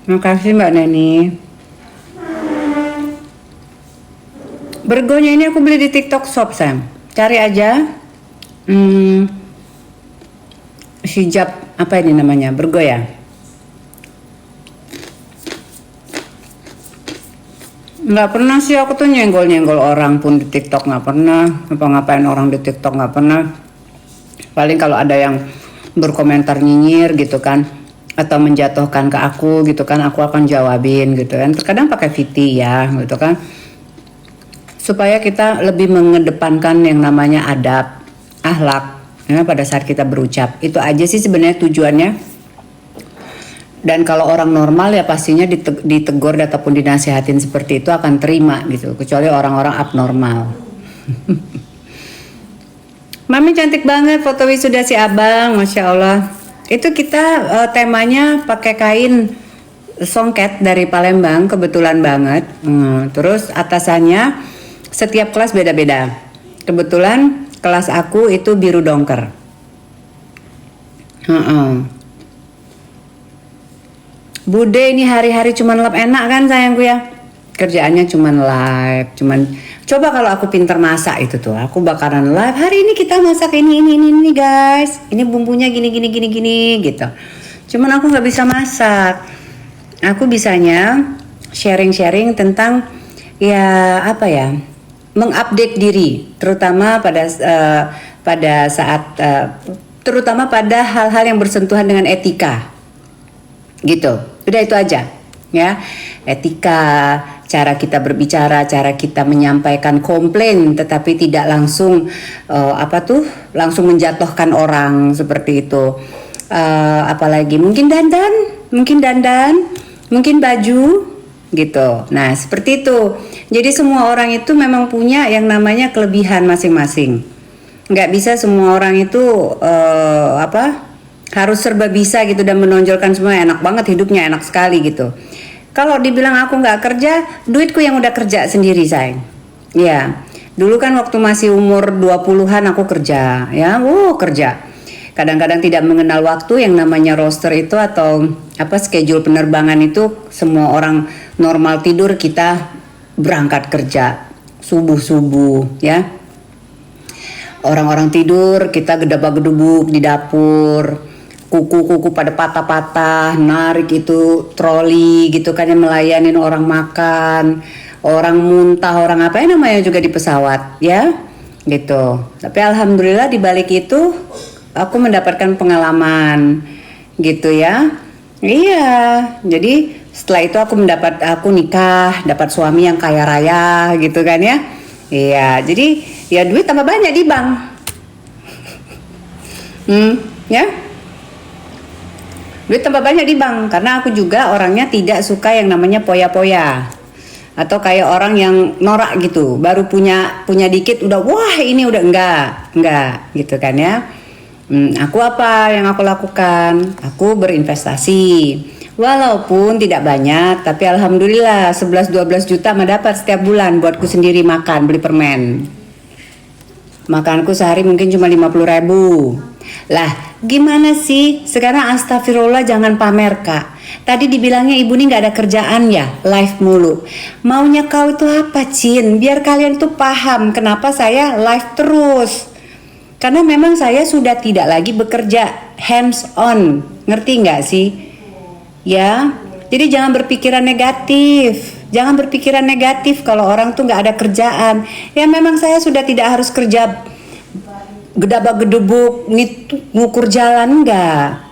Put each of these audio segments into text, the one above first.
Makasih Mbak Neni. Bergonya ini aku beli di TikTok Shop, Sam. Cari aja. Hijab apa ini namanya? Bergo ya. Nggak pernah sih aku tuh nyenggol-nyenggol orang pun di TikTok, nggak pernah. Ngapa-ngapain orang di TikTok nggak pernah. Paling kalau ada yang berkomentar nyinyir gitu kan, atau menjatuhkan ke aku gitu kan, aku akan jawabin gitu kan. Terkadang pakai VT ya gitu kan, supaya kita lebih mengedepankan yang namanya adab, akhlak ya, pada saat kita berucap. Itu aja sih sebenarnya tujuannya. Dan kalau orang normal ya pastinya ditegur ataupun dinasihatin seperti itu akan terima gitu, kecuali orang-orang abnormal. Mami cantik banget foto wisuda si abang, Masya Allah. Itu kita temanya pakai kain songket dari Palembang, kebetulan banget. Terus atasannya setiap kelas beda-beda. Kebetulan kelas aku itu biru dongker. Bude ini hari-hari cuman lap enak kan sayangku ya. Kerjaannya cuman live, coba kalau aku pinter masak itu tuh, aku bakalan live. Hari ini kita masak ini guys. Ini bumbunya gini gitu. Cuman aku nggak bisa masak. Aku bisanya sharing tentang ya apa ya, mengupdate diri, terutama pada saat terutama pada hal-hal yang bersentuhan dengan etika. Gitu. Udah itu aja ya. Etika, cara kita berbicara, cara kita menyampaikan komplain tetapi tidak langsung langsung menjatuhkan orang seperti itu. Apalagi mungkin dandan, mungkin baju gitu. Nah, seperti itu. Jadi semua orang itu memang punya yang namanya kelebihan masing-masing. Nggak bisa semua orang itu harus serba bisa gitu dan menonjolkan semua enak banget hidupnya, enak sekali gitu. Kalau dibilang aku nggak kerja, duitku yang udah kerja sendiri sayang. Ya, dulu kan waktu masih umur 20-an aku kerja ya, kerja. Kadang-kadang tidak mengenal waktu, yang namanya roster itu atau schedule penerbangan itu, semua orang normal tidur kita berangkat kerja subuh-subuh ya. Orang-orang tidur kita gedabak-gedubuk di dapur. Kuku pada patah-patah, narik itu troli gitu kan, yang melayanin orang makan, orang muntah, orang apa ya namanya juga di pesawat ya gitu. Tapi alhamdulillah di balik itu aku mendapatkan pengalaman gitu ya. Iya, jadi setelah itu aku nikah, dapat suami yang kaya raya gitu kan ya. Iya, jadi ya duit tambah banyak di bank. Ya. Duit tambah banyak di bank, karena aku juga orangnya tidak suka yang namanya poya-poya atau kayak orang yang norak gitu, baru punya dikit udah wah ini udah enggak gitu kan ya. Aku apa yang aku lakukan? Aku berinvestasi, walaupun tidak banyak, tapi alhamdulillah 11-12 juta mendapat setiap bulan buatku sendiri makan, beli permen. Makanku sehari mungkin cuma 50.000. Lah gimana sih sekarang, astagfirullah, jangan pamer kak. Tadi dibilangnya ibu nih gak ada kerjaan ya, live mulu. Maunya kau itu apa Cin? Biar kalian tuh paham kenapa saya live terus. Karena memang saya sudah tidak lagi bekerja hands on, ngerti gak sih? Ya, jadi jangan berpikiran negatif kalau orang tuh gak ada kerjaan. Ya memang saya sudah tidak harus kerja gedabak-gedubuk ngukur jalan, enggak.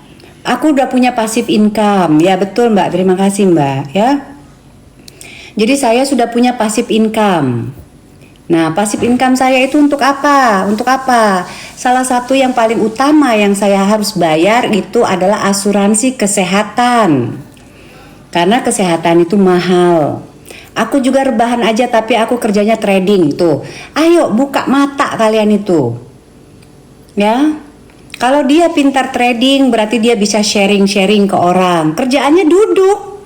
Aku udah punya passive income. Ya betul Mbak, terima kasih Mbak ya. Jadi saya sudah punya passive income. Nah, passive income saya itu untuk apa? Salah satu yang paling utama yang saya harus bayar itu adalah asuransi kesehatan. Karena kesehatan itu mahal. Aku juga rebahan aja tapi aku kerjanya trading tuh. Ayo buka mata kalian itu. Ya, kalau dia pintar trading berarti dia bisa sharing ke orang. Kerjaannya duduk.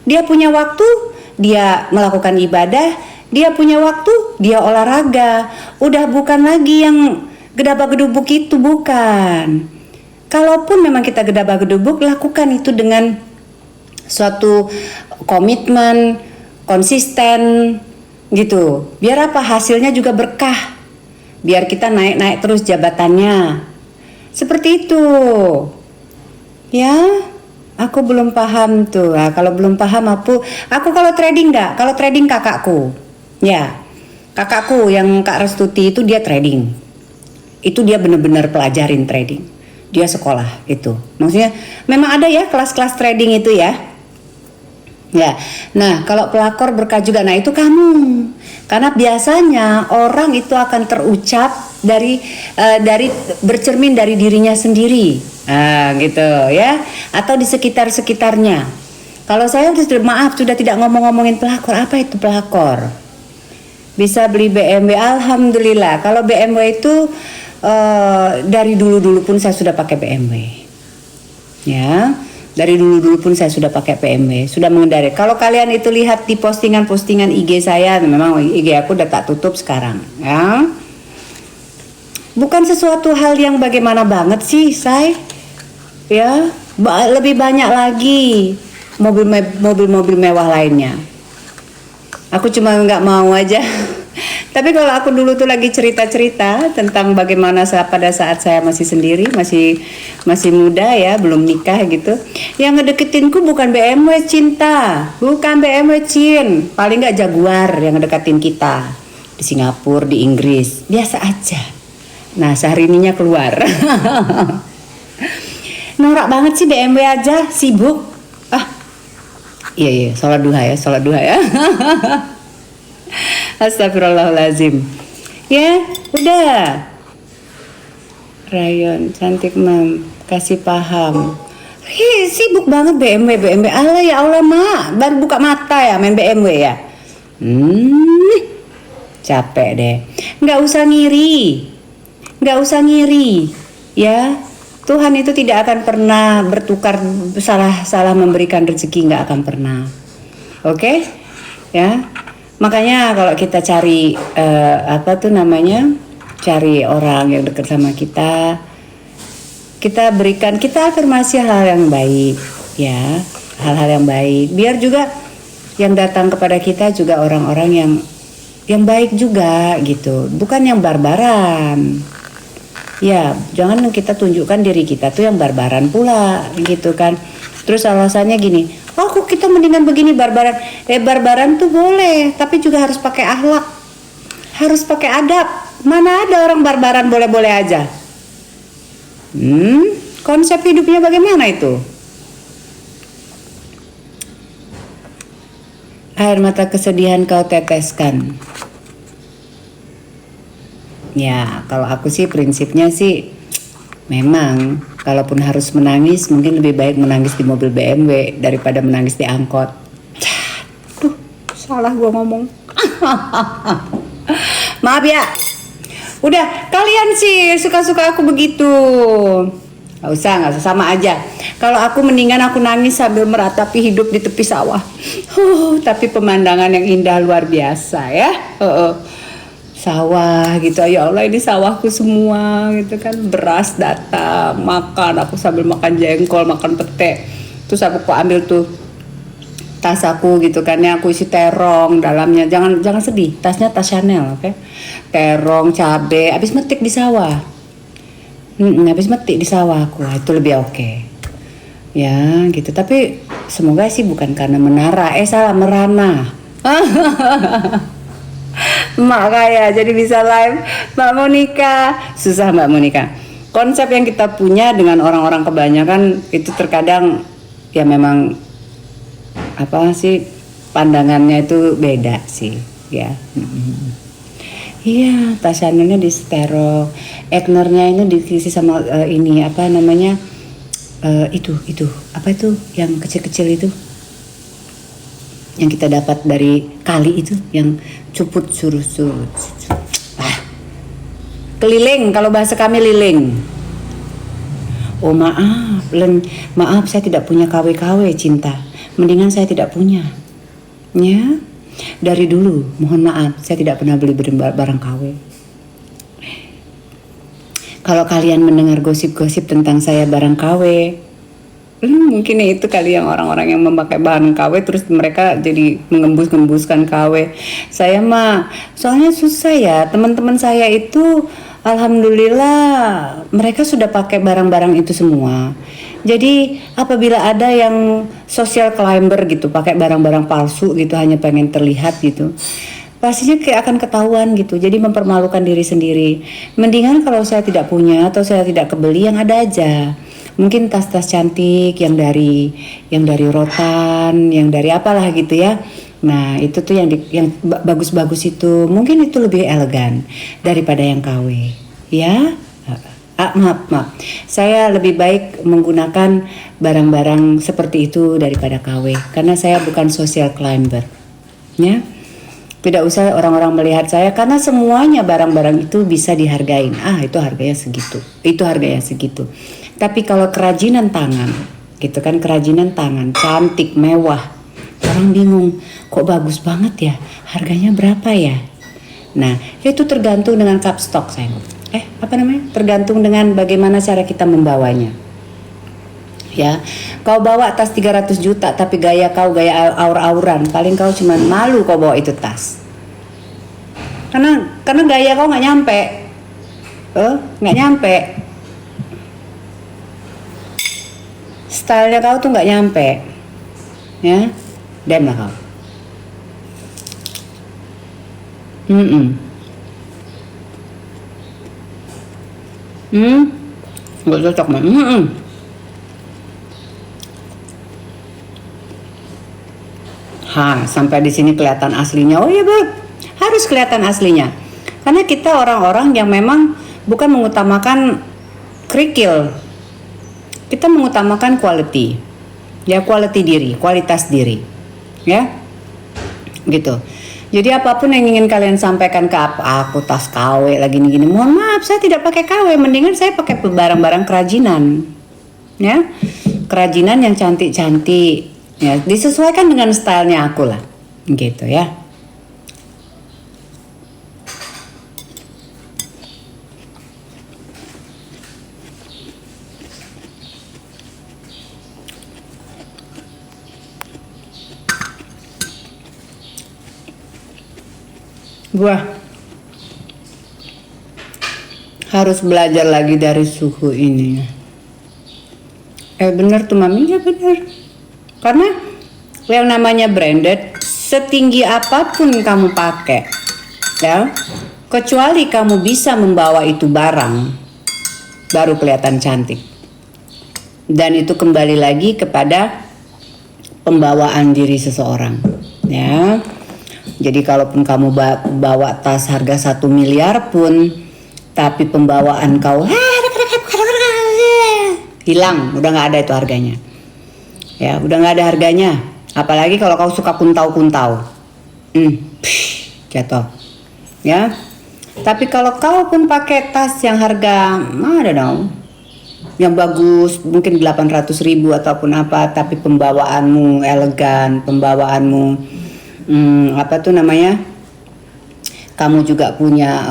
Dia punya waktu, dia melakukan ibadah. Dia punya waktu, dia olahraga. Udah bukan lagi yang gedabak-gedubuk itu, bukan. Kalaupun memang kita gedabak-gedubuk, lakukan itu dengan suatu komitmen, konsisten gitu. Biar apa? Hasilnya juga berkah. Biar kita naik-naik terus jabatannya. Seperti itu. Ya, aku belum paham tuh. Nah, kalau belum paham aku kalau trading enggak? Kalau trading kakakku. Ya. Kakakku yang Kak Restuti itu dia trading. Itu dia benar-benar pelajarin trading. Dia sekolah itu. Maksudnya memang ada ya kelas-kelas trading itu ya. Ya, nah kalau pelakor berkah juga, nah itu kamu, karena biasanya orang itu akan terucap dari bercermin dari dirinya sendiri, gitu ya, atau di sekitarnya. Kalau saya sudah tidak ngomongin pelakor, apa itu pelakor? Bisa beli BMW, alhamdulillah. Kalau BMW itu dari dulu pun saya sudah pakai BMW, ya. Dari dulu pun saya sudah pakai BMW, sudah mengendarai. Kalau kalian itu lihat di postingan IG saya, memang IG aku udah tak tutup sekarang, ya. Bukan sesuatu hal yang bagaimana banget sih, say. Ya, lebih banyak lagi mobil mewah lainnya. Aku cuma nggak mau aja. Tapi kalau aku dulu tuh lagi cerita-cerita tentang bagaimana pada saat saya masih sendiri, masih muda ya, belum nikah gitu. Yang ngedeketinku bukan BMW cinta, bukan BMW Cin, paling nggak Jaguar yang ngedeketin kita di Singapura, di Inggris, biasa aja. Nah Syahrini-nya keluar. Norak banget sih BMW aja, sibuk. Iya, sholat duha ya. Astagfirullahaladzim. Ya, udah. Rayon, cantik mam, kasih paham. Sibuk banget BMW. Allah ya Allah mak, baru buka mata ya main BMW ya. Capek deh. Nggak usah ngiri. Ya, Tuhan itu tidak akan pernah bertukar, salah memberikan rezeki, nggak akan pernah. Oke? Ya. Makanya kalau kita cari cari orang yang dekat sama kita berikan, kita afirmasi hal yang baik, ya, hal-hal yang baik. Biar juga yang datang kepada kita juga orang-orang yang baik juga gitu, bukan yang barbaran. Ya, jangan kita tunjukkan diri kita tuh yang barbaran pula gitu kan. Terus alasannya gini, kok kita mendingan begini barbaran. Barbaran tuh boleh, tapi juga harus pakai akhlak, harus pakai adab. Mana ada orang barbaran boleh-boleh aja. Konsep hidupnya bagaimana itu? Air mata kesedihan kau teteskan. Ya, kalau aku sih prinsipnya sih memang kalaupun harus menangis, mungkin lebih baik menangis di mobil BMW daripada menangis di angkot. Duh, salah gua ngomong. Maaf ya. Udah, kalian sih suka-suka aku begitu. Gak usah sama aja. Kalau aku mendingan aku nangis sambil meratapi hidup di tepi sawah. Tapi pemandangan yang indah luar biasa ya. Sawah gitu, ya Allah ini sawahku semua gitu kan, beras datang, makan, aku sambil makan jengkol, makan pete. Terus aku ambil tuh tas aku gitu kan ya, aku isi terong dalamnya, jangan sedih, tasnya tas Chanel, oke? Terong, cabe, habis metik di sawah. Habis metik di sawah aku, itu lebih oke. Ya gitu, tapi semoga sih bukan karena menara, merana. Mak kaya jadi bisa live. Mbak Monica, susah Mbak Monica. Konsep yang kita punya dengan orang-orang kebanyakan itu terkadang ya memang pandangannya itu beda sih ya. Iya, tasannya di stereo, Egnernya ini diisi sama itu apa itu yang kecil-kecil itu yang kita dapat dari kali itu, yang cuput surut. Keliling, kalau bahasa kami liling. Oh maaf saya tidak punya KW cinta, mendingan saya tidak punya ya. Dari dulu mohon maaf saya tidak pernah beli barang KW. Kalau kalian mendengar gosip-gosip tentang saya barang KW, Mungkin itu kali yang orang-orang yang memakai bahan KW terus mereka jadi mengembus-ngembuskan KW. Saya mah soalnya susah ya. Teman-teman saya itu alhamdulillah mereka sudah pakai barang-barang itu semua. Jadi apabila ada yang social climber gitu pakai barang-barang palsu gitu hanya pengen terlihat gitu, pastinya kayak akan ketahuan gitu. Jadi mempermalukan diri sendiri. Mendingan kalau saya tidak punya atau saya tidak kebeli yang ada aja. Mungkin tas-tas cantik yang dari rotan, yang dari apalah gitu ya. Nah, itu tuh yang bagus-bagus itu. Mungkin itu lebih elegan daripada yang KW. Ya. Maaf. Saya lebih baik menggunakan barang-barang seperti itu daripada KW karena saya bukan social climber. Ya. Tidak usah orang-orang melihat saya karena semuanya barang-barang itu bisa dihargain. Itu harganya segitu. Itu harganya segitu. Tapi kalau kerajinan tangan, gitu kan, kerajinan tangan cantik, mewah. Orang bingung, kok bagus banget ya? Harganya berapa ya? Nah, itu tergantung dengan cup stock, sayang. Tergantung dengan bagaimana cara kita membawanya. Ya, kau bawa tas 300 juta tapi gaya aur-auran, paling kau cuma malu kau bawa itu tas. Karena gaya kau nggak nyampe. Stylenya kau tuh nggak nyampe. Ya, dem lah kau. Nggak cocok mah. Sampai di sini kelihatan aslinya. Oh iya, Beb. Harus kelihatan aslinya. Karena kita orang-orang yang memang bukan mengutamakan kerikil. Kita mengutamakan quality. Ya, quality diri, kualitas diri. Ya. Gitu. Jadi apapun yang ingin kalian sampaikan ke aku tas KW lagi gini. Mohon maaf, saya tidak pakai KW, mendingan saya pakai barang-barang kerajinan. Ya. Kerajinan yang cantik-cantik. Ya, disesuaikan dengan stylenya aku lah, gitu ya. Gua harus belajar lagi dari suhu ini. Bener tuh Mami, ya bener. Karena yang namanya branded, setinggi apapun kamu pakai, ya, kecuali kamu bisa membawa itu barang, baru kelihatan cantik. Dan itu kembali lagi kepada pembawaan diri seseorang, ya. Jadi kalaupun kamu bawa tas harga 1 miliar pun, tapi pembawaan kau hilang, udah nggak ada itu harganya. Ya, udah nggak ada harganya. Apalagi kalau kau suka kuntau-kuntau, jatuh. Ya. Tapi kalau kau pun pakai tas yang harga, yang bagus, mungkin 800.000 ataupun apa, tapi pembawaanmu elegan, pembawaanmu, kamu juga punya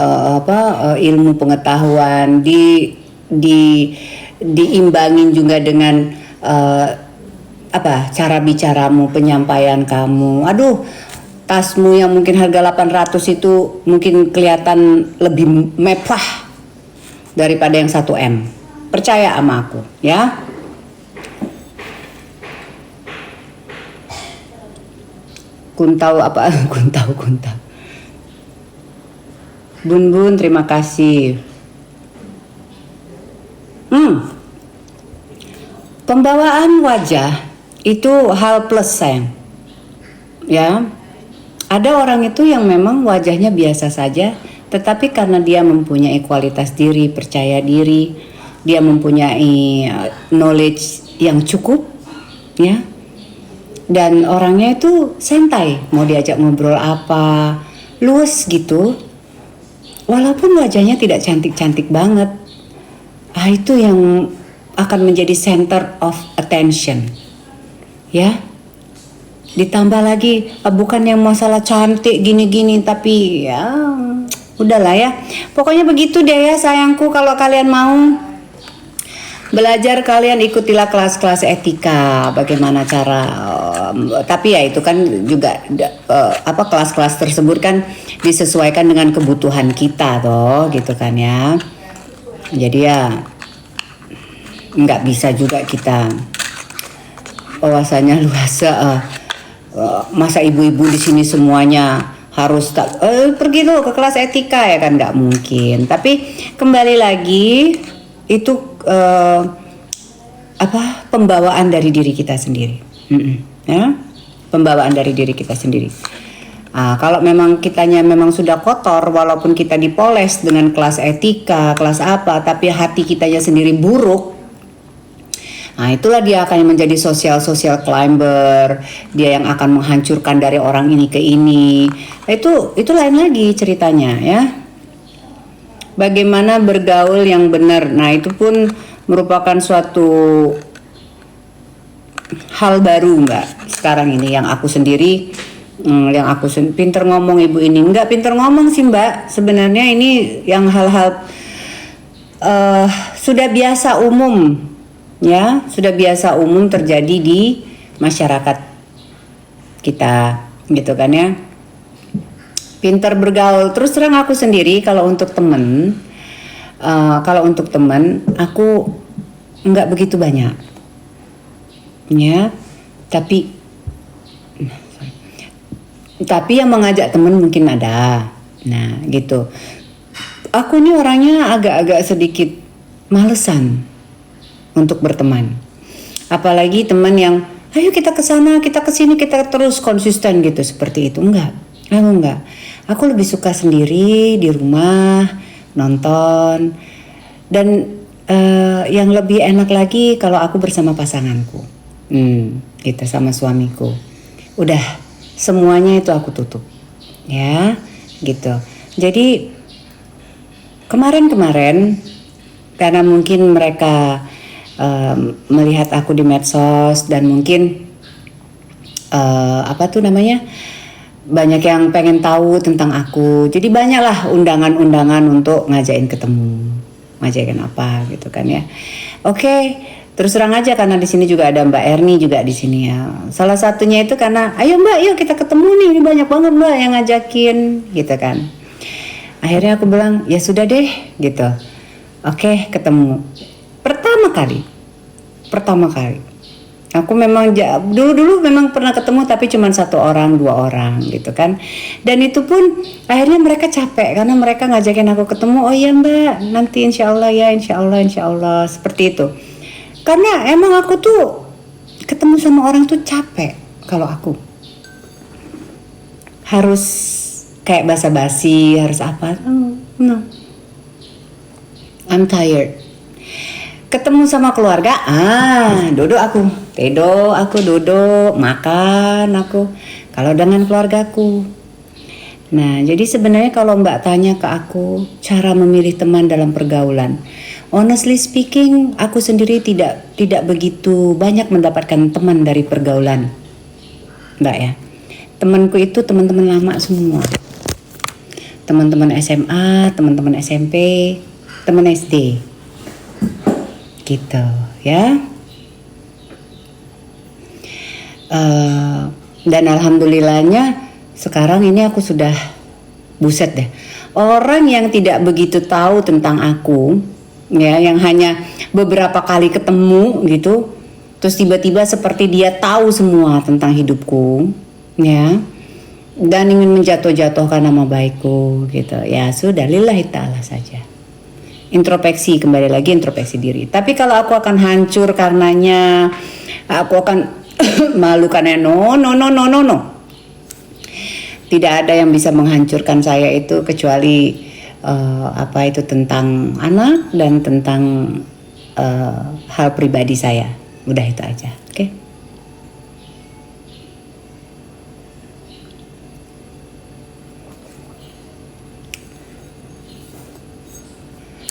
ilmu pengetahuan, diimbangin juga dengan cara bicaramu, penyampaian kamu. Tasmu yang mungkin harga 800 itu mungkin kelihatan lebih mewah daripada yang 1M. Percaya sama aku, ya. Kuntau. Bun, terima kasih. Pembawaan wajah itu hal plus, sayang. Ya. Ada orang itu yang memang wajahnya biasa saja, tetapi karena dia mempunyai kualitas diri, percaya diri, dia mempunyai knowledge yang cukup, ya. Dan orangnya itu santai, mau diajak ngobrol apa, luas gitu. Walaupun wajahnya tidak cantik-cantik banget. Itu yang akan menjadi center of attention. Ya. Ditambah lagi bukan yang masalah cantik gini-gini, tapi ya udahlah ya. Pokoknya begitu deh ya sayangku, kalau kalian mau Belajar kalian ikutilah kelas-kelas etika, bagaimana cara, tapi ya itu kan juga apa kelas-kelas tersebut kan disesuaikan dengan kebutuhan kita toh, gitu kan ya. Jadi ya nggak bisa juga kita wawasannya luas. Masa ibu-ibu di sini semuanya harus pergi lo ke kelas etika ya kan, nggak mungkin. Tapi kembali lagi itu apa pembawaan dari diri kita sendiri, ya pembawaan dari diri kita sendiri. Kalau memang kitanya memang sudah kotor, walaupun kita dipoles dengan kelas etika, kelas apa, tapi hati kitanya sendiri buruk, itulah dia akan menjadi social climber, dia yang akan menghancurkan dari orang ini ke ini. Itu lain lagi ceritanya ya. Bagaimana bergaul yang benar. Nah, itu pun merupakan suatu hal baru Mbak. Sekarang ini yang aku sendiri pinter ngomong ibu ini. Enggak pinter ngomong sih Mbak. Sebenarnya ini yang hal-hal sudah biasa umum ya, sudah biasa umum terjadi di masyarakat kita gitu kan ya. Pintar bergaul. Terus terang aku sendiri kalau untuk temen aku nggak begitu banyak ya, tapi yang mengajak temen mungkin ada. Nah gitu, aku ini orangnya agak-agak sedikit malesan untuk berteman, apalagi teman yang ayo kita ke sana, kita ke sini, kita terus konsisten gitu, seperti itu. Enggak. Aku lebih suka sendiri di rumah nonton, dan yang lebih enak lagi kalau aku bersama pasanganku, gitu, sama suamiku. Udah semuanya itu aku tutup, ya, gitu. Jadi kemarin karena mungkin mereka melihat aku di medsos dan mungkin banyak yang pengen tahu tentang aku, jadi banyaklah undangan-undangan untuk ngajakin ketemu, ngajakin apa gitu kan ya. Oke, terus terang aja karena di sini juga ada Mbak Erni juga di sini ya. Salah satunya itu karena ayo Mbak, yuk kita ketemu nih, ini banyak banget Mbak yang ngajakin gitu kan. Akhirnya aku bilang ya sudah deh gitu. Oke, ketemu. Pertama kali aku memang dulu memang pernah ketemu, tapi cuma 1 orang 2 orang gitu kan. Dan itu pun akhirnya mereka capek karena mereka ngajakin aku ketemu. Oh iya Mbak, nanti insya Allah seperti itu. Karena emang aku tuh ketemu sama orang tuh capek. Kalau aku harus kayak basa-basi, harus apa? No. I'm tired. Ketemu sama keluarga, duduk aku makan aku kalau dengan keluargaku. Nah, jadi sebenarnya kalau Mbak tanya ke aku cara memilih teman dalam pergaulan, honestly speaking, aku sendiri tidak begitu banyak mendapatkan teman dari pergaulan, Mbak ya. Temanku itu teman-teman lama semua, teman-teman SMA, teman-teman SMP, teman SD. Gitu ya. Dan alhamdulillahnya sekarang ini aku sudah buset deh, orang yang tidak begitu tahu tentang aku ya, yang hanya beberapa kali ketemu gitu, terus tiba-tiba seperti dia tahu semua tentang hidupku ya, dan ingin menjatuh-jatuhkan nama baikku gitu. Ya sudah, lillahi ta'ala saja. Introspeksi, kembali lagi introspeksi diri. Tapi kalau aku akan hancur karenanya, aku akan malu karena no. Tidak ada yang bisa menghancurkan saya itu kecuali itu tentang anak dan tentang hal pribadi saya. Udah itu aja, oke?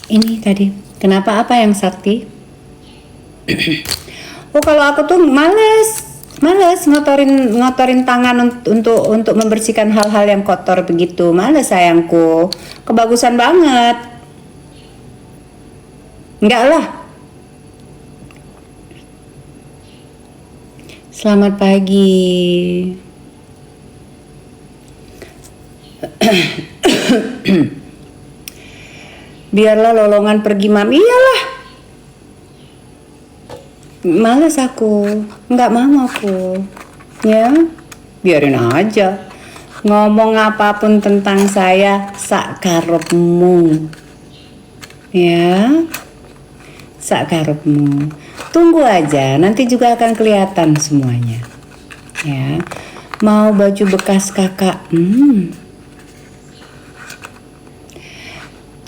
Ini tadi, kenapa apa yang sakti? Oh kalau aku tuh males ngotorin tangan untuk membersihkan hal-hal yang kotor begitu. Males sayangku, kebagusan banget. Enggak lah, Selamat pagi. Biarlah lolongan pergi mam. Iyalah. Males aku. Nggak mau aku. Ya. Biarin aja. Ngomong apapun tentang saya sak karepmu. Ya. Sak karepmu. Tunggu aja, nanti juga akan kelihatan semuanya. Ya. Mau baju bekas kakak.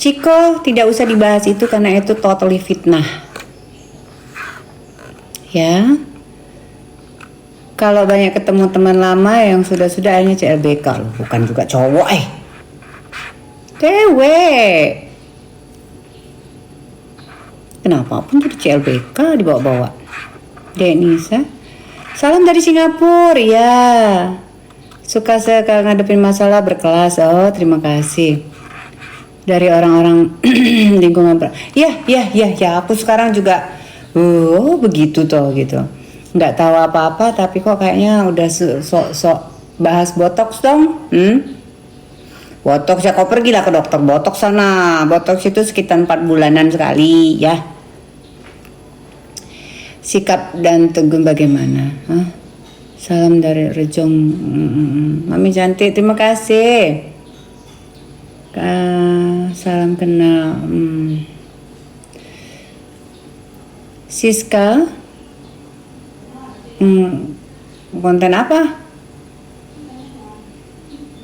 Ciko tidak usah dibahas itu karena itu totally fitnah. Ya. Kalau banyak ketemu teman lama yang sudah-sudah akhirnya CLBK loh, bukan juga cowok cewek. Kenapa pun jadi CLBK dibawa-bawa. Denisa. Salam dari Singapura, ya. Suka sekali ngadepin masalah berkelas. Oh, terima kasih. Dari orang-orang lingkungan. Ya, aku sekarang juga begitu toh gitu. Nggak tahu apa-apa tapi kok kayaknya udah sok bahas botox dong. Botox ya, kau pergilah ke dokter botox sana. Botox itu sekitar 4 bulanan sekali ya. Sikap dan teguh bagaimana? Salam dari Rejong. Mami cantik, terima kasih. Salam kenal. Siska. Konten apa?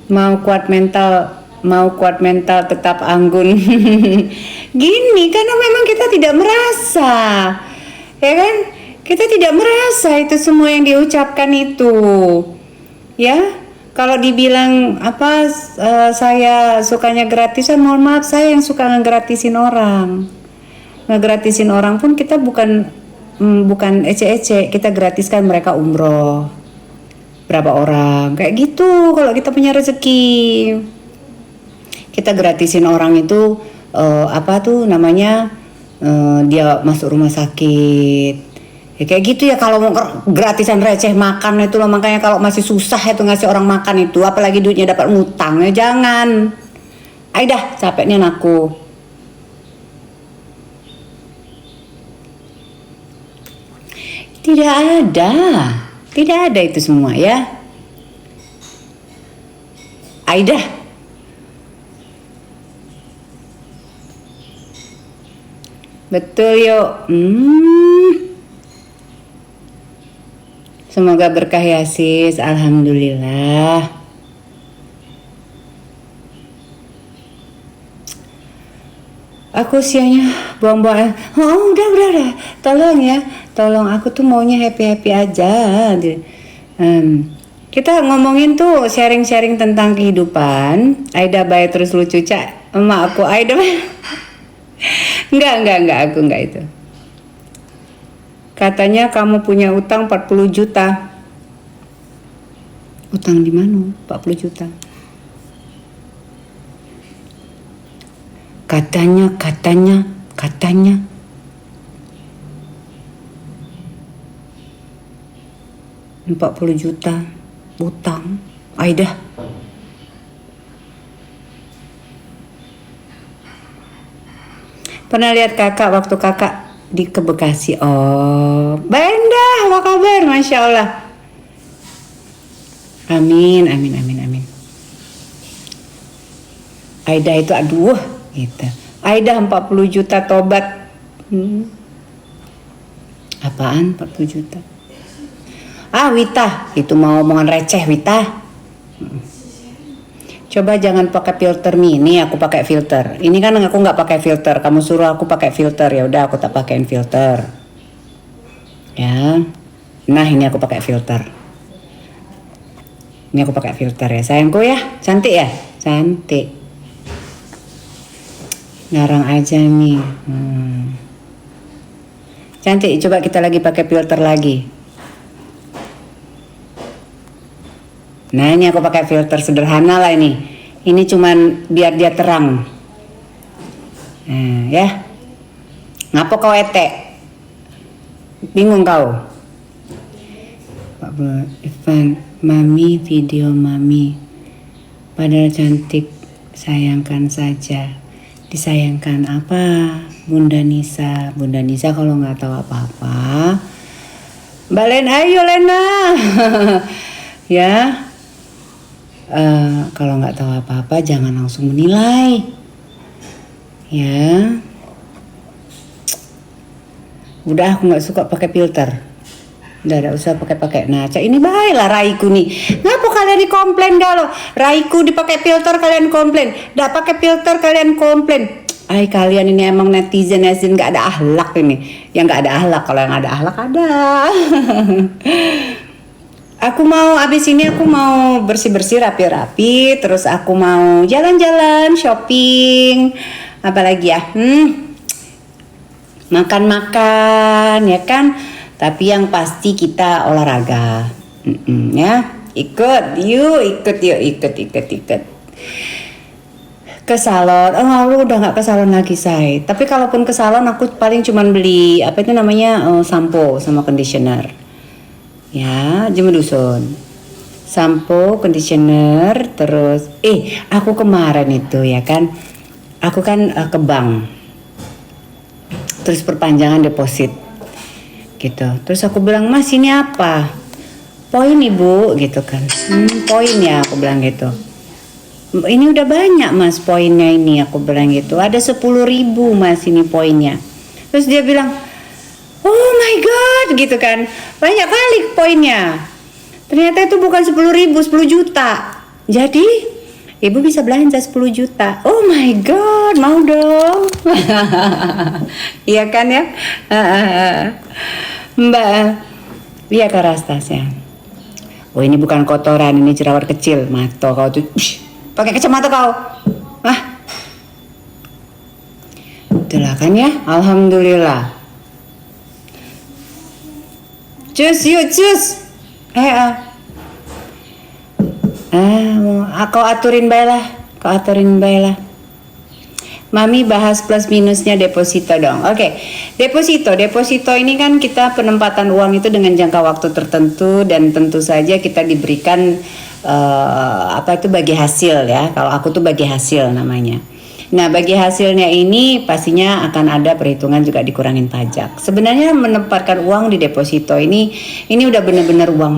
Mau kuat mental tetap anggun. Gini karena memang kita tidak merasa, ya kan? Kita tidak merasa itu semua yang diucapkan itu, ya. Kalau dibilang apa saya sukanya gratisan, mohon maaf, saya yang suka ngegratisin orang. Ngegratisin orang pun kita bukan ece-ece, kita gratiskan mereka umroh. Berapa orang? Kayak gitu kalau kita punya rezeki. Kita gratisin orang itu dia masuk rumah sakit. Ya kayak gitu ya, kalau mau gratisan receh makan itu loh, makanya kalau masih susah itu ngasih orang makan itu, apalagi duitnya dapat ngutang, ya jangan. Aidah, capeknya aku. Tidak ada itu semua ya. Aidah. Betul yuk. Semoga berkah ya sis. Alhamdulillah. Aku sianya buang-buang. Oh udah. Tolong aku tuh maunya happy aja. Kita ngomongin tuh sharing tentang kehidupan. Aida baik terus lucu cak. Emak aku Aida. Enggak, aku enggak itu. Katanya kamu punya utang 40 juta. Utang di mana? 40 juta. Katanya 40 juta utang. Aidah. Pernah lihat kakak waktu kakak di Bekasi. Oh, Benda, apa kabar? Masya Allah. Amin. Aida itu aduh gitu. Aida 40 juta tobat. Apaan 40 juta? Wita, itu mau omongan receh Wita. Coba jangan pakai filter mini, aku pakai filter. Ini kan aku nggak pakai filter, kamu suruh aku pakai filter, ya udah aku tak pakein filter. Ya, nah ini aku pakai filter. Ini aku pakai filter ya, sayangku ya, cantik ya, cantik. Ngarang aja nih. Cantik, coba kita lagi pakai filter lagi. Nah ini aku pakai filter sederhana lah ini. Ini cuman biar dia terang. Ya. Ngapa kau etek? Bingung kau? Ivan, mami video mami. Padahal cantik, sayangkan saja. Disayangkan apa? Bunda Nisa kalau nggak tahu apa-apa. Mbak Lena, ayo Lena. Ya, kalau nggak tahu apa-apa jangan langsung menilai. Ya, udah aku nggak suka pakai filter. Udah usah pakai. Nah, ini baiklah Raiku nih. Ngapa kalian dikomplain kalau Raiku dipakai filter kalian komplain? Nggak pakai filter kalian komplain. Ay, kalian ini emang netizen nggak ada akhlak ini. Yang nggak ada akhlak, kalau yang ada akhlak ada. Abis ini aku mau bersih-bersih rapi-rapi. Terus aku mau jalan-jalan, shopping. Apalagi ya? Makan-makan, ya kan? Tapi yang pasti kita olahraga, ya. Ikut. Ke salon. Lu udah nggak ke salon lagi, say. Tapi kalaupun ke salon, aku paling cuman beli sampo sama conditioner. Ya, Jemur Dusun. Sampo, conditioner, terus. Aku kemarin itu ya kan. Aku kan ke bank. Terus perpanjangan deposit. Gitu. Terus aku bilang, Mas ini apa? Poin ibu gitu kan. Poin ya, aku bilang gitu. Ini udah banyak mas poinnya ini, aku bilang gitu. Ada 10.000 mas ini poinnya. Terus dia bilang, oh my god gitu kan. Banyak kali poinnya. Ternyata itu bukan 10.000, 10 juta. Jadi ibu bisa belanja 10 juta. Oh my god, mau dong. Iya kan ya? Mbak, iya Kak Rastasya. Oh ini bukan kotoran, ini jerawat kecil. Mato kau tuh, pakai kacamata kau. Itulah kan ya, alhamdulillah. Cus. Kau aturin baiklah. Mami bahas plus minusnya deposito dong. Oke. Deposito ini kan kita penempatan uang itu dengan jangka waktu tertentu dan tentu saja kita diberikan bagi hasil ya. Kalau aku tuh bagi hasil namanya. Nah, bagi hasilnya ini pastinya akan ada perhitungan juga dikurangin pajak. Sebenarnya menempatkan uang di deposito ini udah benar-benar uang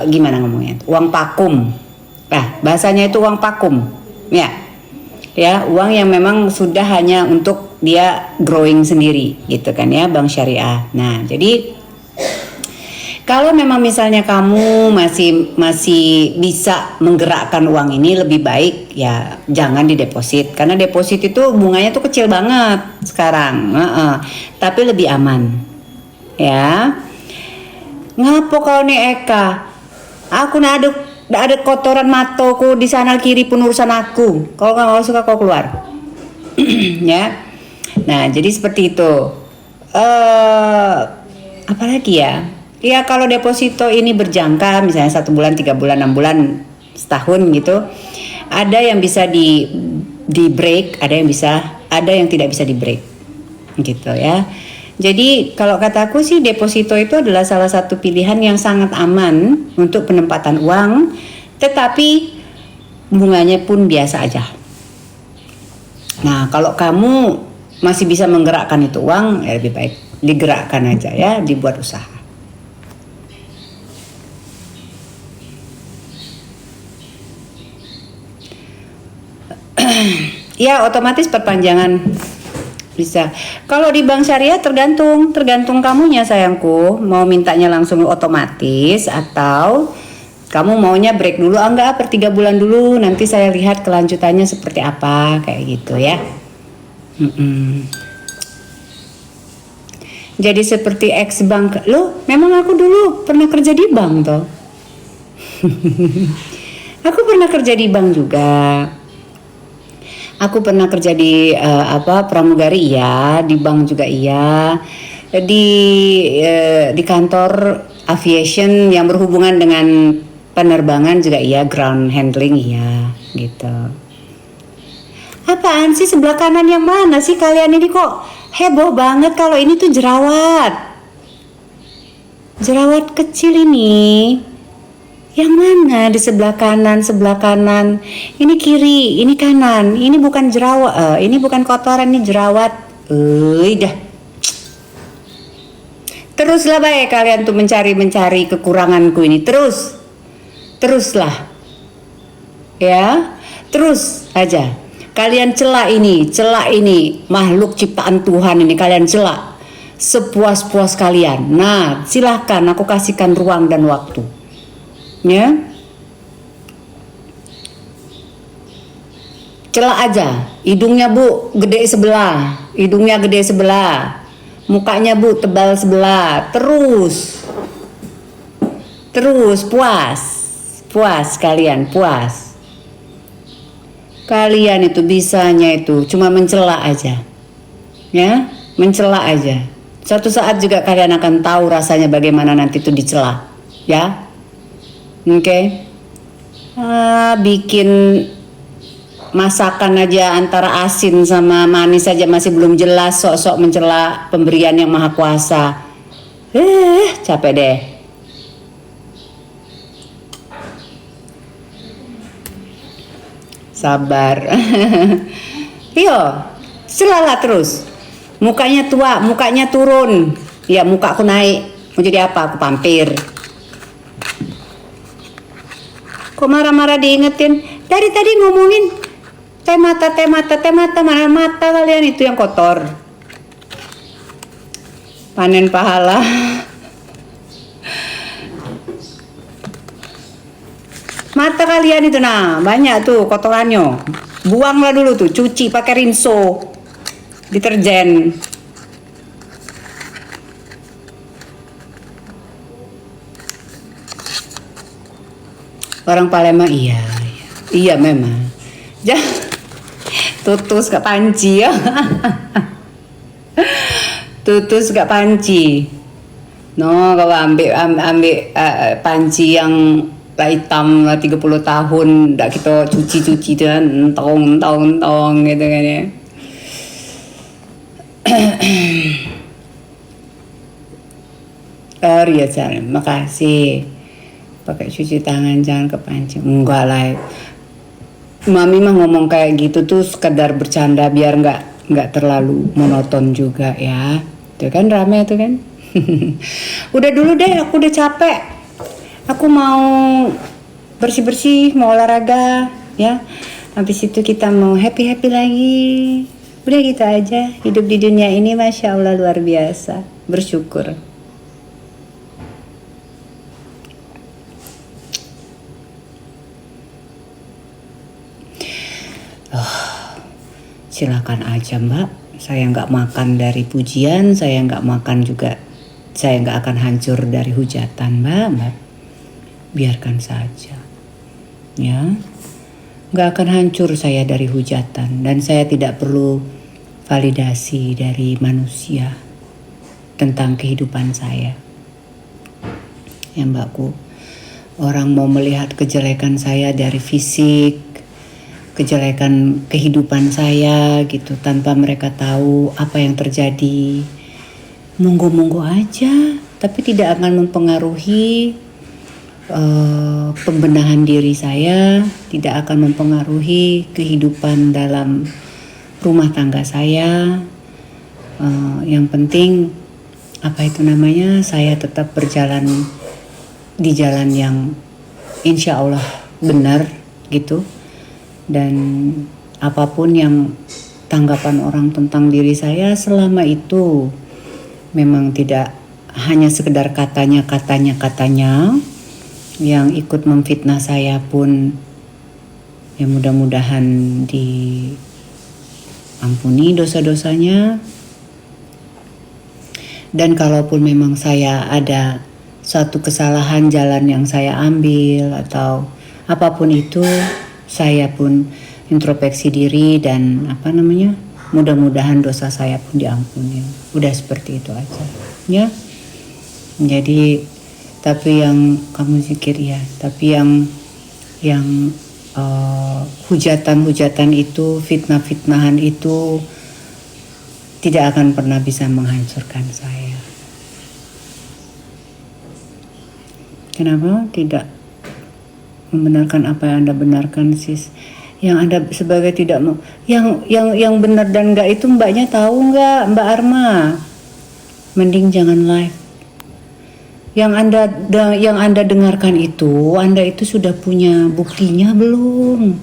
gimana ngomongnya? Uang pakum. Bahasanya itu uang pakum. Ya, uang yang memang sudah hanya untuk dia growing sendiri gitu kan ya, bank syariah. Nah, jadi kalau memang misalnya kamu masih bisa menggerakkan uang ini, lebih baik ya jangan dideposit, karena deposit itu bunganya tuh kecil banget sekarang. Tapi lebih aman. Ya. Ngapo kau nih Eka? Aku ada kotoran matoku di sana kiri pun urusan aku. Kalau nggak suka kau keluar. Ya. Nah, jadi seperti itu. Apalagi ya? Ya kalau deposito ini berjangka, misalnya 1 bulan, 3 bulan, 6 bulan, setahun gitu. Ada yang bisa di break, ada yang tidak bisa di break. Gitu ya. Jadi kalau kataku sih deposito itu adalah salah satu pilihan yang sangat aman untuk penempatan uang, tetapi bunganya pun biasa aja. Nah, kalau kamu masih bisa menggerakkan itu uang, ya lebih baik digerakkan aja ya, dibuat usaha. Ya, otomatis perpanjangan bisa. Kalau di bank syariah tergantung kamunya sayangku, mau mintanya langsung otomatis atau kamu maunya break dulu. Enggak, per 3 bulan dulu, nanti saya lihat kelanjutannya seperti apa, kayak gitu ya. Jadi seperti ex bank. Loh, memang aku dulu pernah kerja di bank toh. Aku pernah kerja di bank juga. Aku pernah kerja di pramugari iya, di bank juga iya, di kantor aviation yang berhubungan dengan penerbangan juga iya, ground handling iya, gitu. Apaan sih sebelah kanan yang mana sih kalian ini kok heboh banget kalau ini tuh jerawat? Jerawat kecil ini. Yang mana? Di sebelah kanan, sebelah kanan. Ini kiri, ini kanan. Ini bukan jerawat, ini bukan kotoran, ini jerawat. Dah. Teruslah baik kalian tuh mencari kekuranganku ini. Teruslah. Ya, terus aja. Kalian celak ini makhluk ciptaan Tuhan ini kalian celak sepuas-puas kalian. Nah, silahkan aku kasihkan ruang dan waktu. Ya, celak aja. Hidungnya Bu gede sebelah, mukanya Bu tebal sebelah. Terus puas kalian, puas. Kalian itu bisanya itu cuma mencela aja. Ya, mencela aja. Suatu saat juga kalian akan tahu rasanya bagaimana nanti itu dicela. Ya. Oke. Bikin masakan aja antara asin sama manis aja masih belum jelas, sok-sok mencela pemberian yang maha kuasa. Capek deh. Sabar. Yo, selalah terus. Mukanya tua, mukanya turun. Ya, mukaku naik. Mau jadi apa? Aku pampir. Kok marah-marah diingetin? Dari tadi ngomongin teh mata, mana mata kalian itu yang kotor. Panen pahala. Mata kalian itu nah, banyak tuh kotorannya. Buanglah dulu tuh, cuci pakai rinso. Deterjen. Orang Palembang iya memang. Tutus gak panci ya. Tutus gak panci. No, kalau ambil panci yang hitam 30 tahun ndak kita cuci dan tong gitu kan ya. Ya makasih. Pakai cuci tangan jangan kepancing. Enggak lah. Mami mah ngomong kayak gitu tuh sekedar bercanda biar nggak terlalu monoton juga ya. Tuh kan rame tuh kan. Udah dulu deh, aku udah capek. Aku mau bersih-bersih, mau olahraga ya. Habis itu kita mau happy lagi. Udah gitu aja. Hidup di dunia ini Masya Allah luar biasa. Bersyukur. Silakan aja Mbak, saya nggak makan dari pujian, saya nggak makan juga, saya nggak akan hancur dari hujatan Mbak, biarkan saja, ya, nggak akan hancur saya dari hujatan dan saya tidak perlu validasi dari manusia tentang kehidupan saya, ya Mbakku, orang mau melihat kejelekan saya dari fisik, kejelekan kehidupan saya gitu tanpa mereka tahu apa yang terjadi, monggo aja, tapi tidak akan mempengaruhi pembenahan diri saya, tidak akan mempengaruhi kehidupan dalam rumah tangga saya. Yang penting saya tetap berjalan di jalan yang insya Allah benar gitu. Dan apapun yang tanggapan orang tentang diri saya selama itu memang tidak hanya sekedar katanya yang ikut memfitnah saya pun ya mudah-mudahan diampuni dosa-dosanya. Dan kalaupun memang saya ada suatu kesalahan jalan yang saya ambil atau apapun itu, saya pun introspeksi diri dan mudah-mudahan dosa saya pun diampuni. Udah seperti itu aja ya. Jadi tapi yang kamu zikir ya, tapi yang hujatan itu, fitnahan itu tidak akan pernah bisa menghancurkan saya. Kenapa tidak membenarkan apa yang Anda benarkan, sis? Yang Anda sebagai tidak mau, yang benar dan enggak itu mbaknya tahu nggak, Mbak Arma? Mending jangan live. Yang Anda dengarkan itu, Anda itu sudah punya buktinya belum?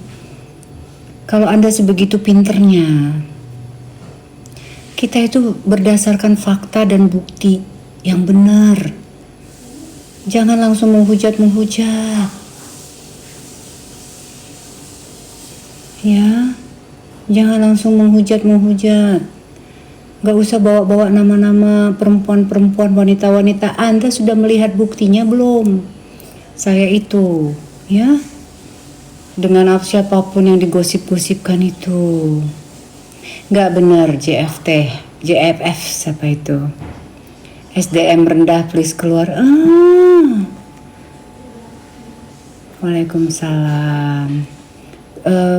Kalau Anda sebegitu pinternya, kita itu berdasarkan fakta dan bukti yang benar. Jangan langsung menghujat. Ya, jangan langsung menghujat. Gak usah bawa-bawa nama-nama perempuan-perempuan, wanita-wanita. Anda sudah melihat buktinya belum? Saya itu, ya, dengan siapapun yang digosip-gosipkan itu. Gak benar. JFF siapa itu? SDM rendah, please keluar. Waalaikumsalam.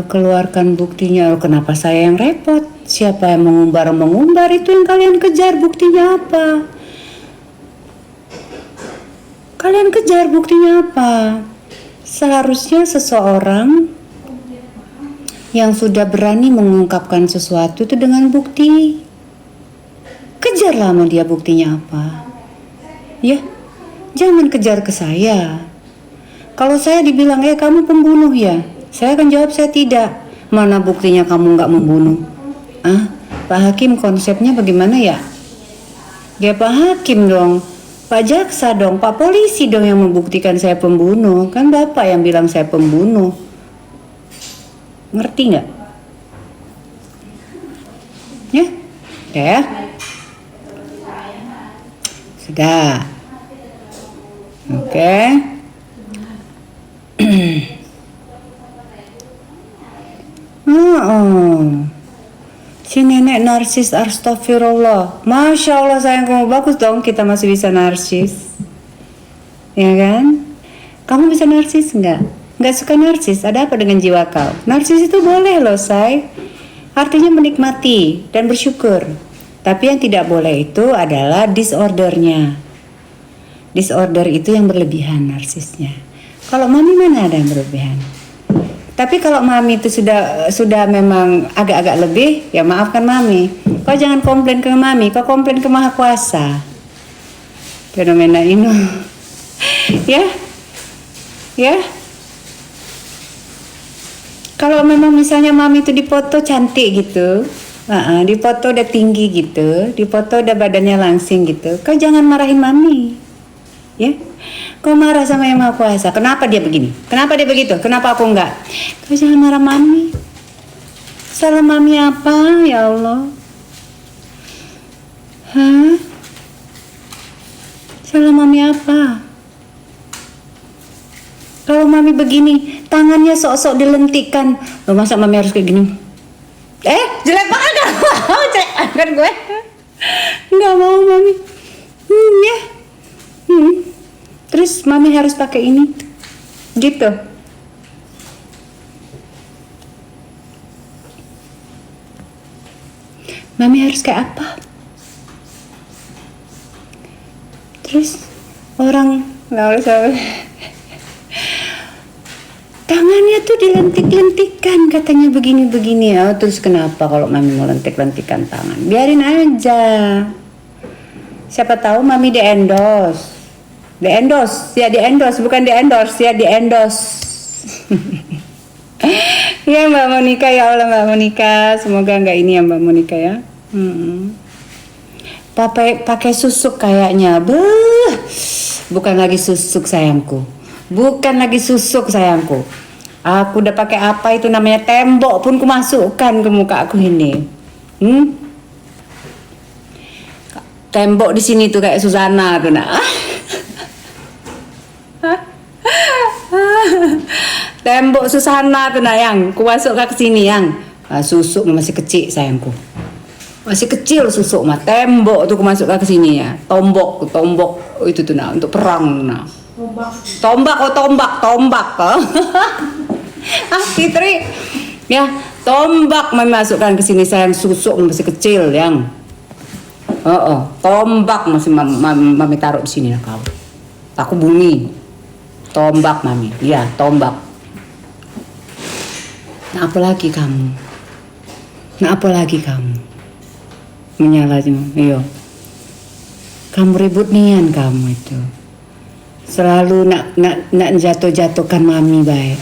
Keluarkan buktinya. Kenapa saya yang repot? Siapa yang mengumbar itu yang kalian kejar, buktinya apa? Kalian kejar buktinya apa? Seharusnya seseorang yang sudah berani mengungkapkan sesuatu itu dengan bukti. Kejarlah sama dia buktinya apa. Ya, jangan kejar ke saya. Kalau saya dibilang, kamu pembunuh ya, saya akan jawab saya tidak. Mana buktinya kamu nggak membunuh? Pak Hakim konsepnya bagaimana ya? Ya Pak Hakim dong, Pak Jaksa dong, Pak Polisi dong yang membuktikan saya pembunuh. Kan Bapak yang bilang saya pembunuh. Ngerti nggak? Ya? Sudah. Oke. Si nenek narsis, astagfirullah. Masya Allah sayang, kamu bagus dong, kita masih bisa narsis. Ya kan? Kamu bisa narsis nggak? Nggak suka narsis? Ada apa dengan jiwa kau? Narsis itu boleh loh, say. Artinya menikmati dan bersyukur. Tapi yang tidak boleh itu adalah disordernya. Disorder itu yang berlebihan narsisnya. Kalau mami mana ada yang berlebihan? Tapi kalau mami itu sudah memang agak-agak lebih, ya maafkan mami. Kau jangan komplain ke mami, kau komplain ke Maha Kuasa. Fenomena ini. Ya. Kalau memang misalnya mami itu dipoto cantik gitu, dipoto udah tinggi gitu, dipoto udah badannya langsing gitu, kau jangan marahin mami. Ya. Kau marah sama Yang Maha Kuasa. Kenapa dia begini? Kenapa dia begitu? Kenapa aku enggak? Kau jangan marah mami. Salah mami apa? Ya Allah. Salah mami apa? Kalau mami begini, tangannya sok-sok dilentikkan. Loh, masa mami harus kayak gini? Jelek banget kan? Jelek banget gue. Enggak mau mami. Ya. Terus mami harus pakai ini, gitu. Mami harus kayak apa? Terus orang nggak usah. Tangannya tuh dilentik-lentikan, katanya begini-begini. Terus kenapa kalau mami mau lentik-lentikan tangan? Biarin aja. Siapa tahu mami di-endorse. Bukan di-endorse, ya di-endorse. Ya Mbak Monica, ya Allah Mbak Monica, semoga enggak ini ya Mbak Monica ya. Pakai susuk kayaknya. Bukan lagi susuk sayangku. Aku udah pakai apa itu namanya, tembok pun kumasukkan ke muka aku ini. Tembok di sini tuh kayak Susana tuh nak. Tembok Susana tuh yang ku masuk ke sini yang susuk masih kecil sayangku, masih kecil susuk mah. Tembok tuh ku masuk ke sini ya. Tombok itu tuh untuk perang tombak Fitri ya, tombak mami masukkan ke sini sayang. Susuk masih kecil yang tombak masih mami taruh di sini lah kau. Aku bumi Tombak mami, ya tombak. Nah apalagi kamu? Nah apalagi kamu? Menyalahnya, iya. Kamu ribut nian kamu itu. Selalu nak jatuh-jatuhkan mami baik.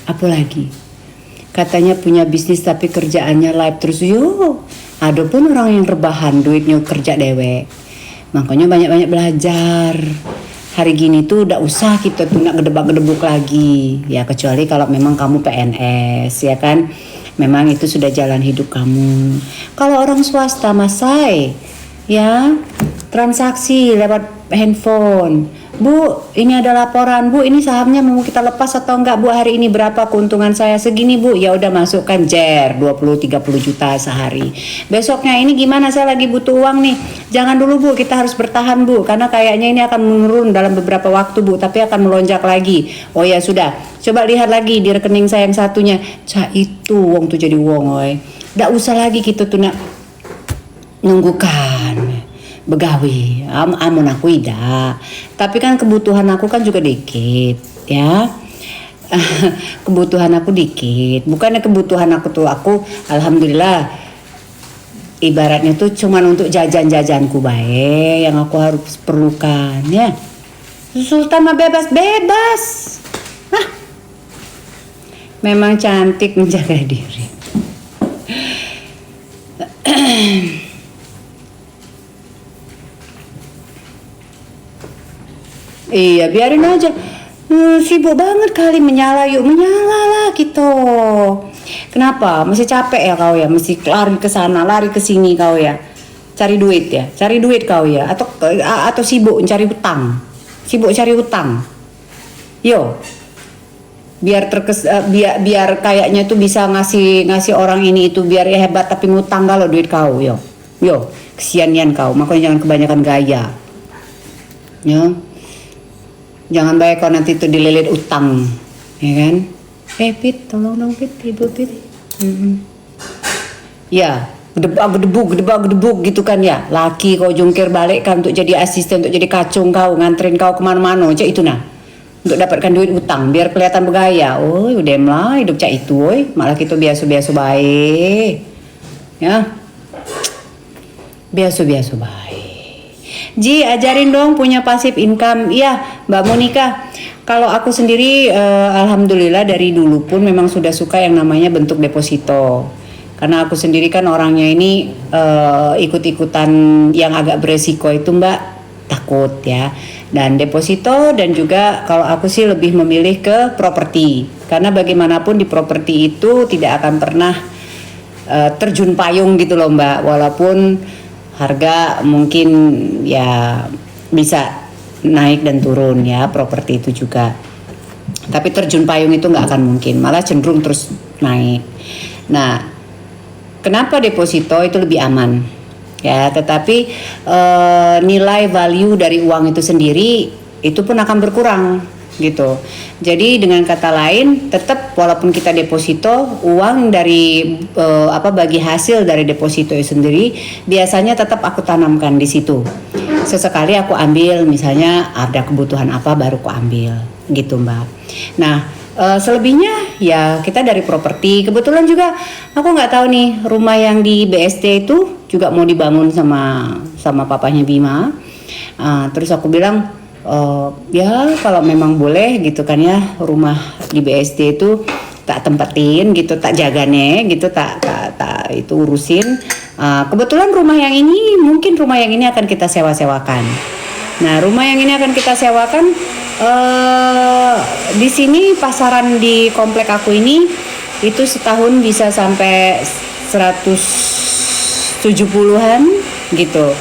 Apalagi? Katanya punya bisnis tapi kerjaannya live terus. Yo, ada pun orang yang rebahan duitnya kerja dewek. Makanya banyak-banyak belajar. Hari gini tuh udah usah kita tuh nak gedebak-gedebuk lagi. Ya kecuali kalau memang kamu PNS ya kan. Memang itu sudah jalan hidup kamu. Kalau orang swasta masai ya transaksi lewat handphone. Bu, ini ada laporan. Bu, ini sahamnya mau kita lepas atau enggak? Bu, hari ini berapa keuntungan saya? Segini, Bu. Ya udah masukkan JER 20-30 juta sehari. Besoknya ini gimana? Saya lagi butuh uang nih. Jangan dulu, Bu. Kita harus bertahan, Bu. Karena kayaknya ini akan menurun dalam beberapa waktu, Bu. Tapi akan melonjak lagi. Oh ya sudah. Coba lihat lagi di rekening saya yang satunya. Cah itu wong tuh jadi wong, oi. Nggak usah lagi kita tuh nak nunggukan begawi, amun aku tidak. Tapi kan kebutuhan aku kan juga dikit, ya. Kebutuhan aku dikit. Bukannya kebutuhan aku tuh alhamdulillah ibaratnya tuh cuman untuk jajan-jajanku baik yang aku harus perlukan, ya. Sultan mah bebas. Hah. Memang cantik menjaga diri. Iya biarin aja. Sibuk banget kali menyala lah gitu. Kenapa? Masih capek ya kau ya? Mesti lari ke sana, lari ke sini kau ya. Cari duit ya, cari duit kau ya. Atau sibuk cari hutang. Sibuk cari hutang. Yo. Biar biar kayaknya tuh bisa ngasih orang ini itu biar ya hebat tapi ngutang kalau duit kau yo. Kesianian kau. Makanya jangan kebanyakan gaya. Ya. Jangan baik kau nanti itu dililit utang, ya kan? Pit, tolong dong Pit, ibu Pit. Ya, gedebak gitu kan ya. Laki kau jungkir balik kan untuk jadi asisten, untuk jadi kacung kau, nganterin kau kemana-mana, cak itu nah. Untuk dapatkan duit utang, biar kelihatan bergaya. Oh, udah lah hidup cak itu, malah kita biasa-biasa baik, ya. Biasa-biasa baik. Ji, ajarin dong punya passive income. Iya, Mbak Monica. Kalau aku sendiri, alhamdulillah dari dulu pun memang sudah suka yang namanya bentuk deposito. Karena aku sendiri kan orangnya ini ikut-ikutan yang agak beresiko itu Mbak, takut ya. Dan deposito dan juga kalau aku sih lebih memilih ke properti. Karena bagaimanapun di properti itu tidak akan pernah terjun payung gitu loh Mbak. Walaupun harga mungkin ya bisa naik dan turun ya properti itu juga. Tapi terjun payung itu nggak akan mungkin, malah cenderung terus naik. Nah, kenapa deposito itu lebih aman? Ya, tetapi nilai value dari uang itu sendiri itu pun akan berkurang gitu. Jadi dengan kata lain, tetap walaupun kita deposito, uang dari bagi hasil dari deposito itu sendiri biasanya tetap aku tanamkan di situ. Sesekali aku ambil, misalnya ada kebutuhan apa baru aku ambil, gitu Mbak. Nah, selebihnya ya kita dari properti. Kebetulan juga aku nggak tahu nih rumah yang di BSD itu juga mau dibangun sama papanya Bima. Terus aku bilang ya kalau memang boleh gitu kan ya rumah di BSD itu tak tempatin gitu, tak jagane gitu, tak itu urusin. Kebetulan rumah yang ini akan kita sewa-sewakan. Nah rumah yang ini akan kita sewakan di sini pasaran di komplek aku ini itu setahun bisa sampai 170-an gitu.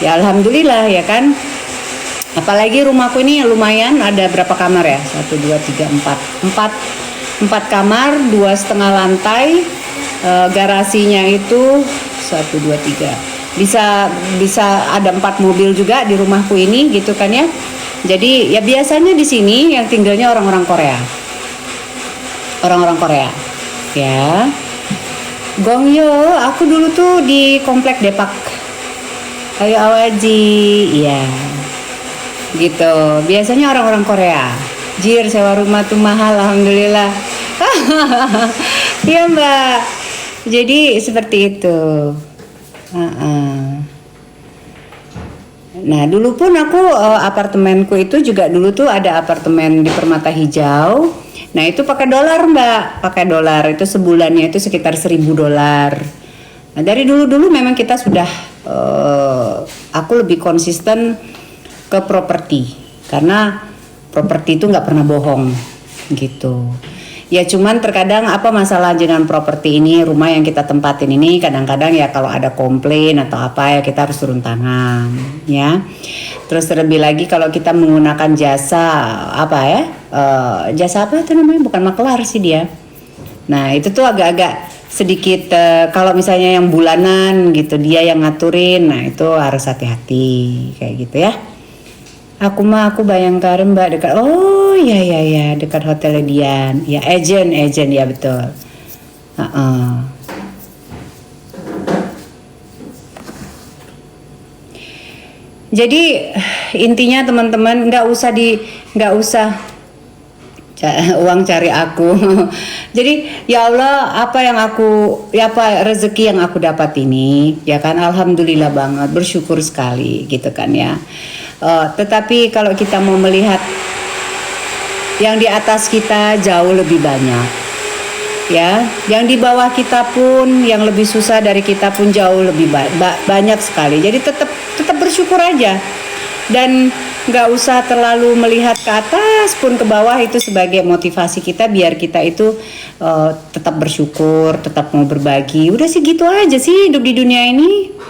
Ya alhamdulillah ya kan. Apalagi rumahku ini lumayan, ada berapa kamar ya? 1, 2, 3, 4 kamar, 2,5 lantai. Garasinya itu 1, 2, 3. Bisa ada 4 mobil juga di rumahku ini gitu kan ya. Jadi ya biasanya di sini yang tinggalnya orang-orang Korea. Orang-orang Korea. Ya. Gongyo, aku dulu tuh di komplek Depak. Ayo Awaji, iya. Gitu. Biasanya orang-orang Korea. Jir, sewa rumah tuh mahal, alhamdulillah. Iya Mbak. Jadi seperti itu. Nah dulu pun aku apartemenku itu juga dulu tuh ada apartemen di Permata Hijau. Nah itu pakai dolar Mbak, pakai dolar itu sebulannya itu sekitar $1.000. Nah dari dulu memang kita sudah aku lebih konsisten ke properti karena properti itu nggak pernah bohong gitu. Ya cuman terkadang apa masalah dengan properti ini, rumah yang kita tempatin ini kadang-kadang ya kalau ada komplain atau apa ya kita harus turun tangan ya. Terus terlebih lagi kalau kita menggunakan jasa apa ya, jasa apa itu namanya, bukan makelar sih dia. Nah itu tuh agak-agak sedikit kalau misalnya yang bulanan gitu dia yang ngaturin, nah itu harus hati-hati kayak gitu ya. Aku Bayangkari Mbak dekat, oh ya dekat Hotel Dian, ya agent ya betul. Jadi intinya teman-teman nggak usah uang cari aku. Jadi ya Allah apa rezeki yang aku dapat ini ya kan, alhamdulillah banget, bersyukur sekali gitu kan ya. Tetapi kalau kita mau melihat yang di atas kita jauh lebih banyak ya, yang di bawah kita pun yang lebih susah dari kita pun jauh lebih banyak sekali. Jadi tetap bersyukur aja dan nggak usah terlalu melihat ke atas pun ke bawah, itu sebagai motivasi kita biar kita itu tetap bersyukur, tetap mau berbagi. Udah sih gitu aja sih hidup di dunia ini.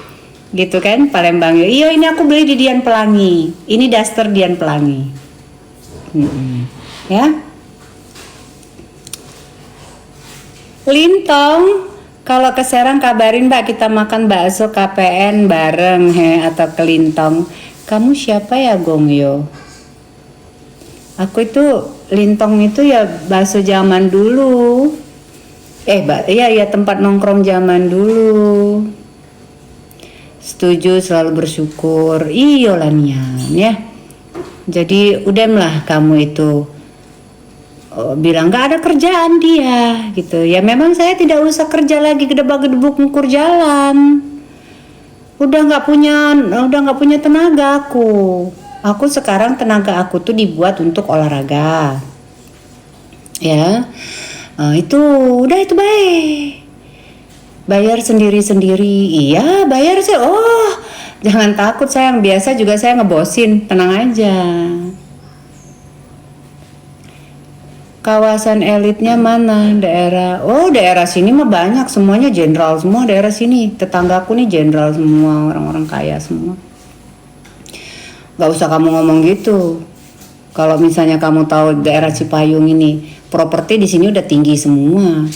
Gitu kan, Palembang. Iya ini aku beli di Dian Pelangi. Ini daster Dian Pelangi. Ya. Lintong, kalau ke Serang kabarin Mbak, kita makan bakso KPN bareng atau ke Lintong. Kamu siapa ya Gongyo? Aku itu Lintong itu ya bakso zaman dulu. Iya tempat nongkrong zaman dulu. Setuju, selalu bersyukur. Iyo lah Nian ya. Jadi udahlah kamu itu bilang nggak ada kerjaan dia gitu. Ya memang saya tidak usah kerja lagi gedebak-gedebuk ngukur jalan. Udah nggak punya tenaga aku. Aku sekarang tenaga aku tuh dibuat untuk olahraga. Ya. Itu baik. Bayar sendiri-sendiri. Iya bayar sih. Oh jangan takut sayang, biasa juga saya ngebosin, tenang aja. Kawasan elitnya mana? Daerah sini mah banyak, semuanya jenderal semua daerah sini. Tetanggaku nih jenderal semua, orang-orang kaya semua. Gak usah kamu ngomong gitu. Kalau misalnya kamu tahu daerah Cipayung ini, properti di sini udah tinggi semua.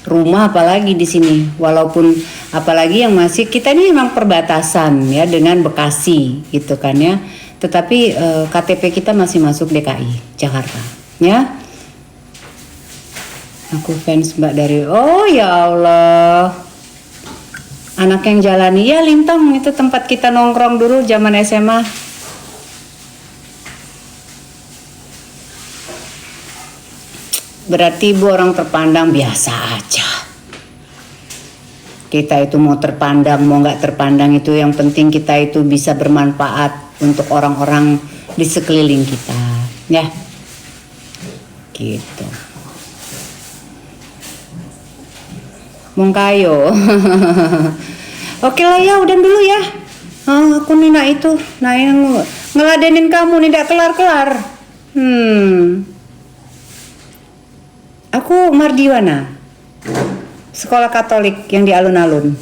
Rumah apalagi di sini, walaupun apalagi yang masih kita ini memang perbatasan ya dengan Bekasi gitu kan ya, tetapi KTP kita masih masuk DKI Jakarta ya. Aku fans Mbak dari, oh ya Allah, anak yang jalani ya Lintong itu tempat kita nongkrong dulu zaman SMA. Berarti ibu orang terpandang biasa aja. Kita itu mau terpandang mau nggak terpandang itu yang penting kita itu bisa bermanfaat untuk orang-orang di sekeliling kita ya gitu. Mongkayo. Oke lah ya udah dulu ya. Aku Nina itu yang ngeladenin kamu nih tidak kelar-kelar. Aku Mardiwana, sekolah Katolik yang di alun-alun.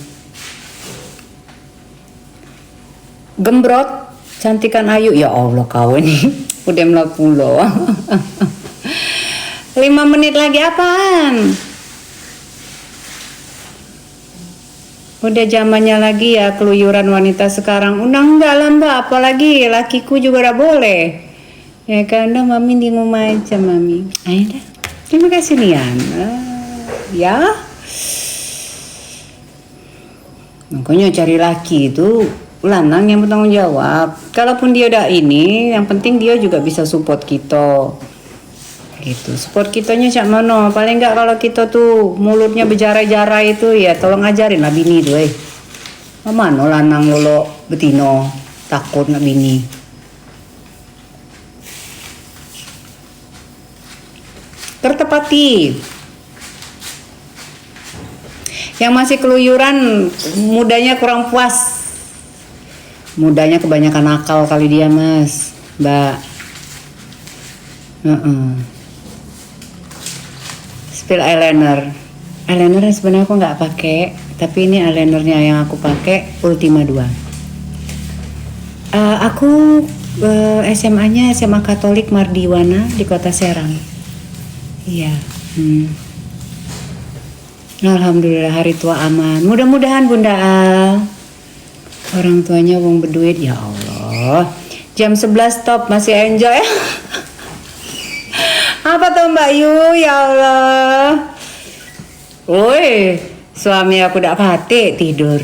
Gembrot, cantikan ayu, ya Allah kau ini udah melapulo. 5 menit lagi apaan? Udah zamannya lagi ya keluyuran wanita sekarang. Enggak lah Mbak, apalagi lakiku juga udah boleh. Ya kan, udah Mami di rumah aja Mami. Ayo dah. Terima kasih Nian. Ya. Makanya cari laki itu lanang yang bertanggung jawab. Kalaupun dia udah ini, yang penting dia juga bisa support kita. gitu. Support kitanya cak mono. Paling enggak kalau kita tuh mulutnya berjarai-jarai itu ya tolong ajarin lah bini tuh Mano lanang lolo betino takut nak bini. Tertepati. Yang masih keluyuran mudanya kurang puas. Mudanya kebanyakan nakal kali dia mas, Mbak. Spill eyeliner. Eyeliner sebenarnya aku nggak pakai, tapi ini eyelinernya yang aku pakai Ultima 2. Aku SMA-nya SMA Katolik Mardiwana di Kota Serang. Iya. Alhamdulillah hari tua aman. Mudah-mudahan Bunda Al. Orang tuanya wong berduit ya Allah. Jam 11 stop masih enjoy. Apa tuh Mbak Yu ya Allah. Woi, suami aku udah pati tidur.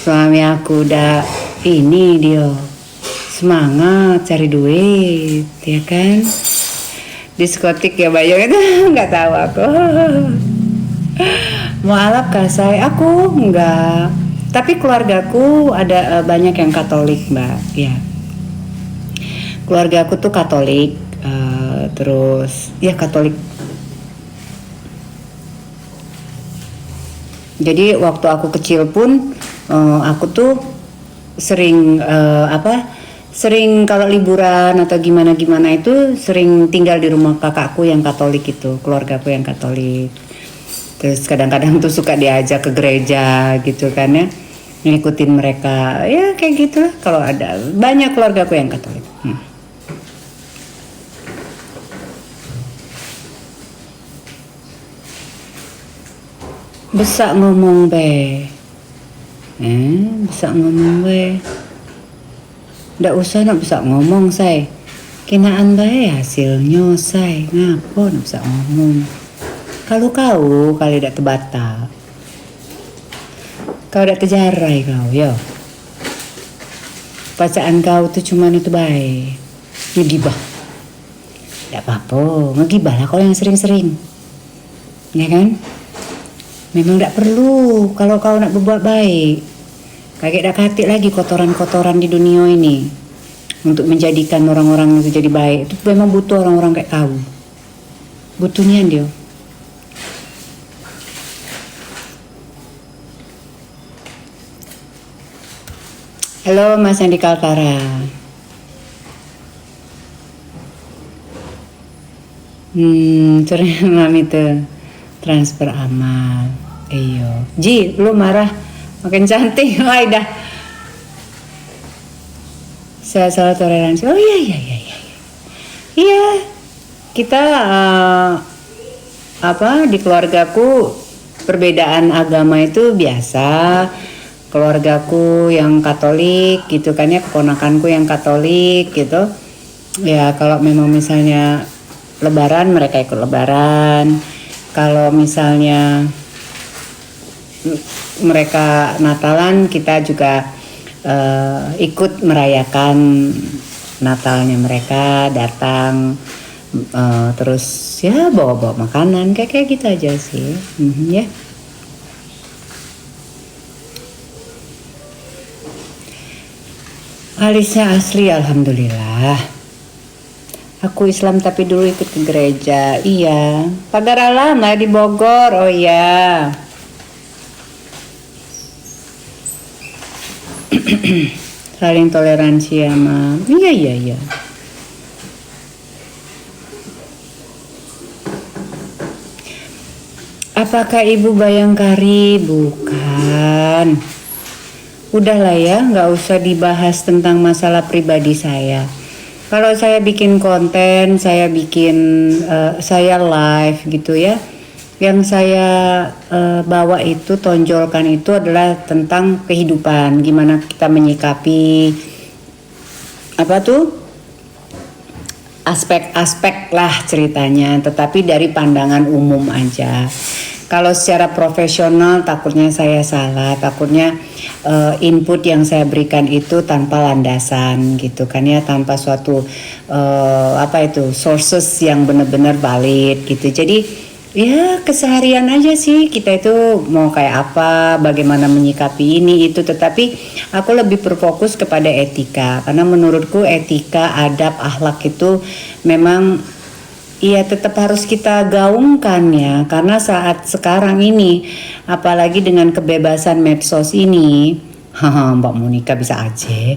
Suami aku udah ini dia semangat cari duit, ya kan? Diskotik ya Mbak Yu itu nggak tahu aku. Mau alap kasai aku enggak. Tapi keluargaku ada banyak yang Katolik Mbak, ya. Keluarga aku tuh Katolik, terus ya Katolik. Jadi waktu aku kecil pun aku tuh sering sering kalau liburan atau gimana itu sering tinggal di rumah kakakku yang Katolik itu, keluargaku yang Katolik. Terus kadang-kadang tuh suka diajak ke gereja gitu kan ya. Ngikutin mereka ya kayak gitu lah kalau ada banyak keluarga aku yang Katolik. Bisa ngomong be, bisa ngomong be. Ndak usah nak bisa ngomong say, kinaan bae hasilnya say, ngapo nak bisa ngomong. Kalau kau kali dak tebata. Kau udah terjarai kau, yo. Bacaan kau tuh cuman itu baik. Ngegibah. Tidak apa-apa, ngegibah lah kau yang sering-sering. Ya kan? Memang tidak perlu kalau kau nak berbuat baik. Kakek dak katik lagi kotoran-kotoran di dunia ini. Untuk menjadikan orang-orang itu jadi baik. Itu memang butuh orang-orang kayak kau. Butuhnya dia. Halo Mas Andi Kaltara. Curi mami tuh transfer amal. Iyo. Ji, lu marah makin cantik. Wah, dah. Saya salah toleransi. Oh iya. Iya. Kita di keluargaku perbedaan agama itu biasa. Keluargaku yang Katolik gitu kan ya, keponakanku yang Katolik gitu ya. Kalau memang misalnya Lebaran mereka ikut Lebaran, kalau misalnya mereka Natalan kita juga ikut merayakan Natalnya mereka, datang terus ya bawa makanan kayak gitu aja sih. Ya. Alisnya asli, alhamdulillah. Aku Islam tapi dulu ikut ke gereja. Iya, pagar lama di Bogor. Oh iya. Saling toleransi ya, Mam. Iya. Apakah Ibu Bayangkari? Bukan. Udahlah ya, nggak usah dibahas tentang masalah pribadi saya. Kalau saya bikin konten, saya saya live gitu ya. Yang saya bawa itu, tonjolkan itu adalah tentang kehidupan. Gimana kita menyikapi aspek-aspek lah ceritanya. Tetapi dari pandangan umum aja. Kalau secara profesional takutnya saya salah, takutnya input yang saya berikan itu tanpa landasan gitu kan ya, tanpa suatu sources yang benar-benar valid gitu. Jadi ya keseharian aja sih kita itu mau kayak apa, bagaimana menyikapi ini itu, tetapi aku lebih berfokus kepada etika karena menurutku etika, adab, akhlak itu memang iya tetap harus kita gaungkan ya, karena saat sekarang ini apalagi dengan kebebasan medsos ini, haha Mbak Monica bisa aja.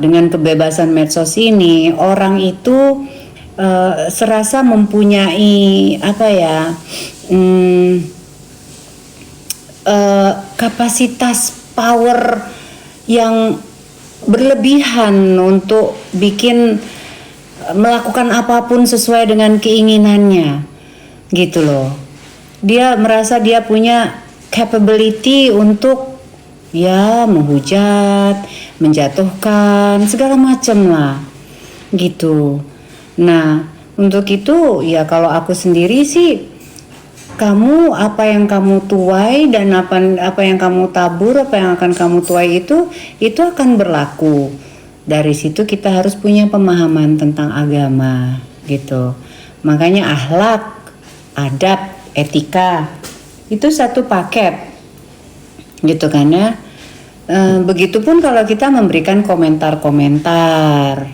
Dengan kebebasan medsos ini orang itu serasa mempunyai kapasitas power yang berlebihan untuk melakukan apapun sesuai dengan keinginannya gitu loh. Dia merasa dia punya capability untuk ya menghujat, menjatuhkan segala macam lah gitu. Nah, untuk itu ya kalau aku sendiri sih, kamu apa yang kamu tuai dan apa yang kamu tabur, apa yang akan kamu tuai itu akan berlaku. Dari situ kita harus punya pemahaman tentang agama gitu. Makanya akhlak, adab, etika itu satu paket gitu kan ya. Begitupun kalau kita memberikan komentar-komentar